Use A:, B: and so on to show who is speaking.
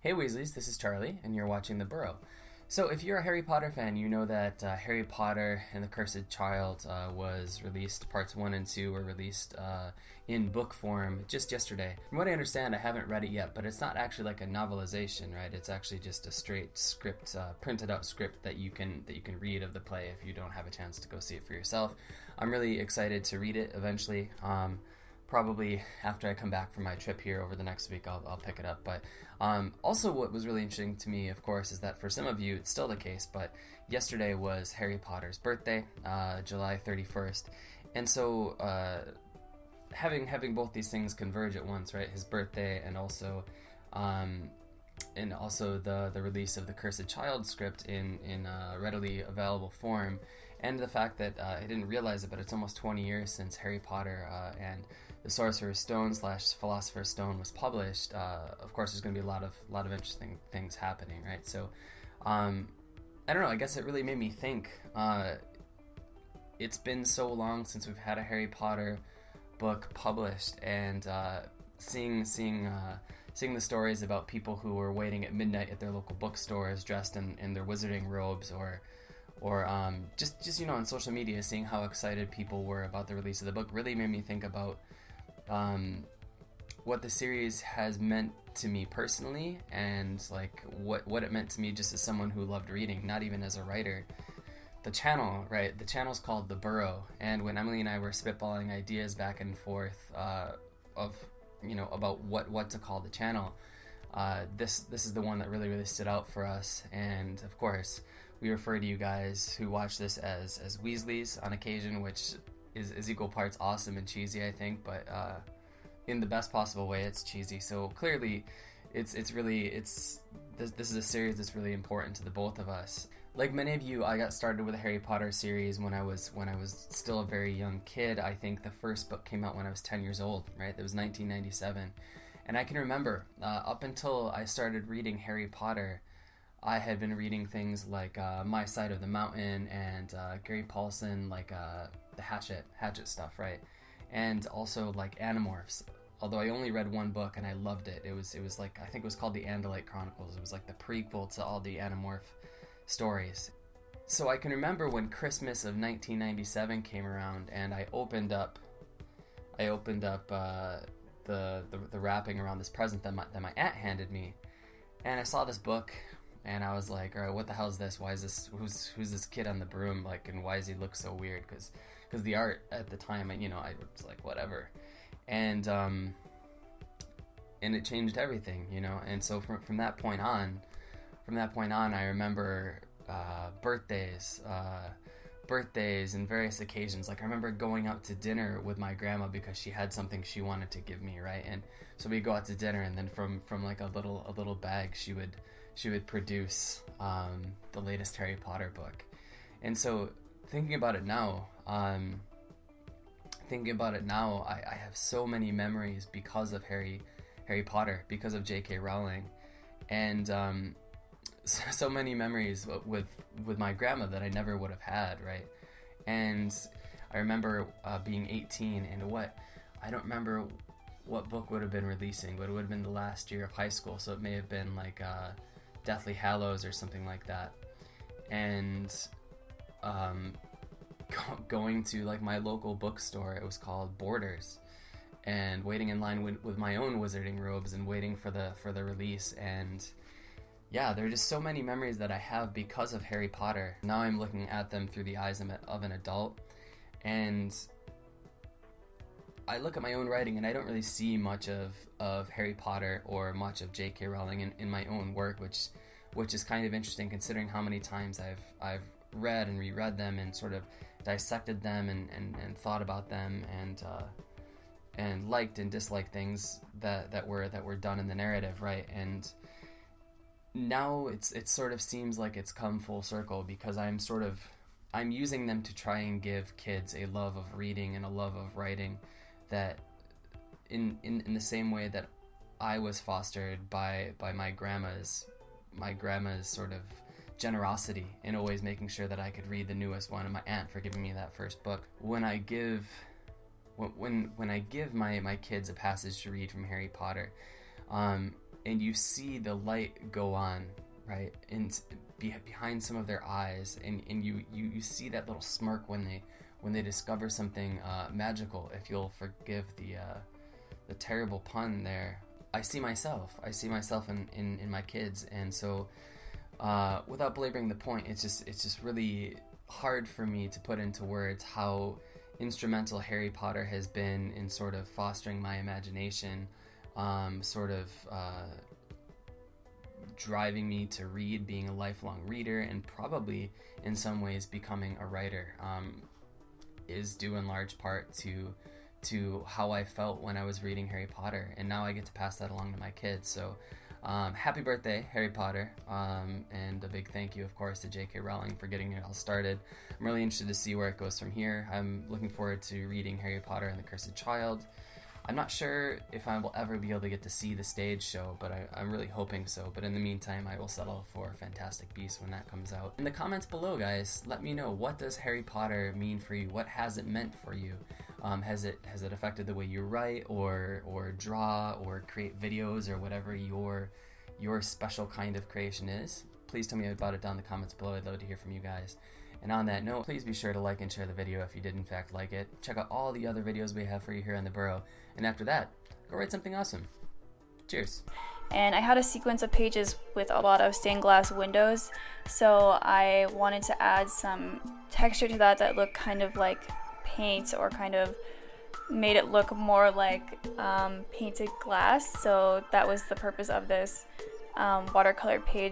A: Hey Weasleys, this is Charlie, and you're watching The Burrow. So, if you're a Harry Potter fan, you know that Harry Potter and the Cursed Child was released, parts 1 and 2 were released in book form just yesterday. From what I understand, I haven't read it yet, but it's not actually like a novelization, right? It's actually just a straight script, printed out script that you can read of the play if you don't have a chance to go see it for yourself. I'm really excited to read it eventually. Probably after I come back from my trip here over the next week, I'll pick it up. But also, what was really interesting to me, of course, is that for some of you, it's still the case, but yesterday was Harry Potter's birthday, July 31st. And so, having both these things converge at once, right? His birthday and also the release of the Cursed Child script in readily available form, and the fact that I didn't realize it, but it's almost 20 years since Harry Potter and the Sorcerer's Stone / Philosopher's Stone was published. Of course, there's going to be a lot of interesting things happening, right? So, I don't know. I guess it really made me think. It's been so long since we've had a Harry Potter book published, and seeing the stories about people who were waiting at midnight at their local bookstores dressed in their wizarding robes, or just on social media, seeing how excited people were about the release of the book really made me think about what the series has meant to me personally, and like what it meant to me just as someone who loved reading, not even as a writer. The channel, right? The channel's called The Burrow, and when Emily and I were spitballing ideas back and forth about what to call the channel, this is the one that really stood out for us. And of course, we refer to you guys who watch this as Weasleys on occasion, which is equal parts awesome and cheesy, I think, but in the best possible way, it's cheesy. So clearly, this is a series that's really important to the both of us. Like many of you, I got started with the Harry Potter series when I was still a very young kid. I think the first book came out when I was 10 years old, right? That was 1997. And I can remember, up until I started reading Harry Potter, I had been reading things like My Side of the Mountain and Gary Paulson, like the Hatchet stuff, right? And also like Animorphs. Although I only read one book and I loved it. It was like, I think it was called the Andalite Chronicles. It was like the prequel to all the Animorph stories. So I can remember when Christmas of 1997 came around, and I opened up the wrapping around this present that my aunt handed me, and I saw this book, and I was like, all right, what the hell is this? Why is this? Who's this kid on the broom? Like, and why does he look so weird? Because the art at the time, I was like, whatever, and it changed everything, And so from that point on, I remember birthdays and various occasions. Like I remember going out to dinner with my grandma because she had something she wanted to give me, right? And so we go out to dinner, and then from like a little bag, she would produce the latest Harry Potter book. And so thinking about it now, I have so many memories because of Harry Potter, because of J.K. Rowling, and so many memories with my grandma that I never would have had, right? And I remember being 18, and I don't remember what book would have been releasing, but it would have been the last year of high school, so it may have been like Deathly Hallows or something like that. And going to like my local bookstore, it was called Borders, and waiting in line with my own wizarding robes and waiting for the release. And yeah, there are just so many memories that I have because of Harry Potter. Now I'm looking at them through the eyes of an adult, and I look at my own writing, and I don't really see much of Harry Potter or much of J.K. Rowling in my own work, which is kind of interesting considering how many times I've read and reread them and sort of dissected them and thought about them and liked and disliked things that were done in the narrative, right? And now it sort of seems like it's come full circle, because I'm using them to try and give kids a love of reading and a love of writing that in the same way that I was fostered by my grandma's sort of generosity in always making sure that I could read the newest one, and my aunt for giving me that first book. When I give my kids a passage to read from Harry Potter, and you see the light go on, right, and behind some of their eyes, and you see that little smirk when they discover something magical. If you'll forgive the terrible pun there, I see myself in my kids. And so without belaboring the point, it's just really hard for me to put into words how instrumental Harry Potter has been in sort of fostering my imagination, driving me to read, being a lifelong reader, and probably in some ways becoming a writer, is due in large part to how I felt when I was reading Harry Potter, and now I get to pass that along to my kids. So happy birthday, Harry Potter, and a big thank you, of course, to J.K. Rowling for getting it all started. I'm really interested to see where it goes from here. I'm looking forward to reading Harry Potter and the Cursed Child. I'm not sure if I will ever be able to get to see the stage show, but I'm really hoping so. But in the meantime, I will settle for Fantastic Beasts when that comes out. In the comments below, guys, let me know, what does Harry Potter mean for you? What has it meant for you? Has it affected the way you write or draw or create videos or whatever your special kind of creation is? Please tell me about it down in the comments below. I'd love to hear from you guys. And on that note, please be sure to like and share the video if you did in fact like it. Check out all the other videos we have for you here on The Burrow. And after that, go write something awesome. Cheers.
B: And I had a sequence of pages with a lot of stained glass windows, so I wanted to add some texture to that looked kind of like paint, or kind of made it look more like painted glass. So that was the purpose of this watercolor page.